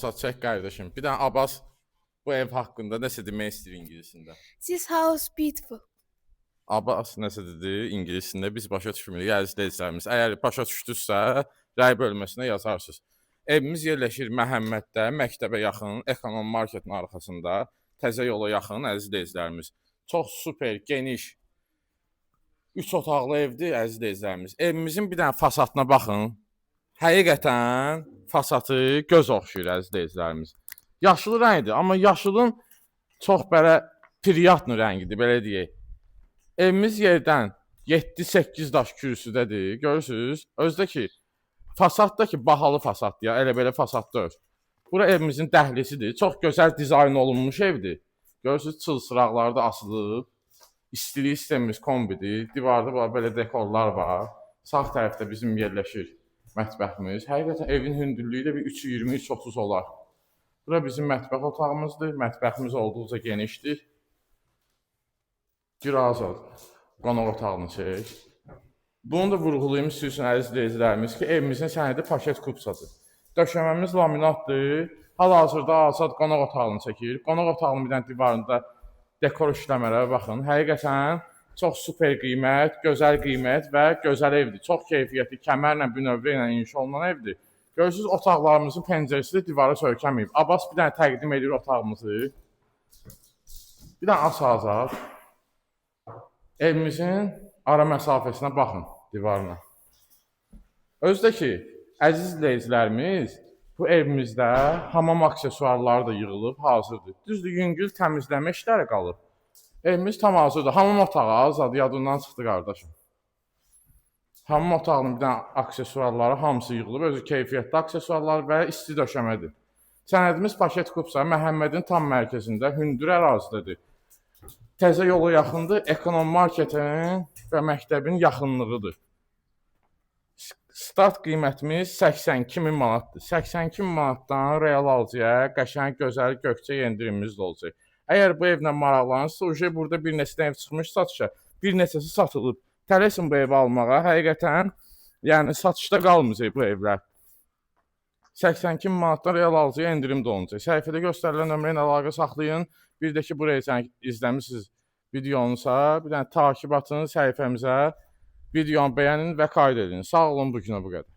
Çək qardaşım. Bir dənə Abbas bu ev haqqında nəsə demək istəyir ingiliscə. This house beautiful. Abbas nəsə dedi ingiliscə biz başa düşmürük əziz izləyicilərimiz. Əgər başa düşdünüzsə, rəy bölməsinə yazarsınız. Evimiz yerləşir Məhəmməddə, məktəbə yaxın, Ekonom Marketin arxasında, təzə yola yaxın əziz izləyicilərimiz. Çox super, geniş 3 otaqlı evdir əziz izləyicilərimiz. Evimizin bir dənə fasadına baxın. Həqiqətən fasadı göz oxşayır əziz izləyicilərimiz. Yaşıl rəngdir, amma yaşılın çox belə priятный rəngidir, belə deyək. Evimiz yerdən 7-8 daş kürsüdədir. Görürsüz? Özdə ki fasadda ki bahalı fasaddır ya, elə belə fasad deyil. Bura evimizin dəhlisidir. Çox gözəl dizayn olunmuş evdir. Görürsüz? Çıl çıraqları da asılıb. İstilik sistemimiz kombidir. Divarda belə dekorlar var. Sağ tərəfdə bizim yerləşir mətbəximiz. Həqiqətən evin hündürlüyü də bir 3.20-3.30 olar. Bura bizim mətbəx otağımızdır. Mətbəximiz olduqca genişdir. Girazad qonaq otağını çək. Bunu da vurğulayım istəyirsin əziz izləyicilərimiz ki, evimizin sənədi paket kupçadır. Döşəməmiz laminatdır. Hal-hazırda Azad qonaq otağını çəkir. Qonaq otağının bir dənə divarında dekor işləmələrə baxın. Həqiqətən çox super qiymət, gözəl qiymət və gözəl evdir. Çox keyfiyyətli, kəmərlə, bünövrə ilə inşa olunan evdir. Görürsünüz, otaqlarımızın pəncərəsi də divara söykəməyib. Abbas bir dənə təqdim edir otağımızı. Bir dənə Azad. Evimizin ara məsafəsinə baxın divarına. Özdə ki, əziz izləyicilərimiz, bu evimizdə hamam aksesuarları da yığılıb hazırdır. Düzdür, yüngül təmizləmə işləri qalıb. Evimiz tam hazırdır. Hamam otağı Azad yadından çıxdı qardaşım. Hamam otağının bir dənə aksesuarları hamısı yığılıb. Özü keyfiyyətli aksesuarlar və isti döşəmədir. Sənədimiz paket kupsa Məhəmmədin tam mərkəzində hündür ərazidədir. Təzə yola yaxındır, Ekonom Marketin və məktəbin yaxınlığıdır. Start qiymətimiz 82.000 manatdır. 82.000 manatdan real alıcıya qəşəng, gözəl, gökçə endirimimiz də olacaq. Əgər bu evlə maraqlanırsınız, burada bir neçə ev çıxmış satışa, bir neçəsi satılıb. Tələsin bu evi almağa, həqiqətən, yəni satışda qalmayacaq bu evlər. 82.000 manatdan real alıcıya endirim də olacaq. Səhifədə göstərilən nömrə ilə əlaqə saxlayın. Bir də ki, buraya izləmişsiniz videonuza, bir dənə takib atın səhifəmizə, videonu bəyənin və qayd edin. Sağ olun, bu günə bu qədər.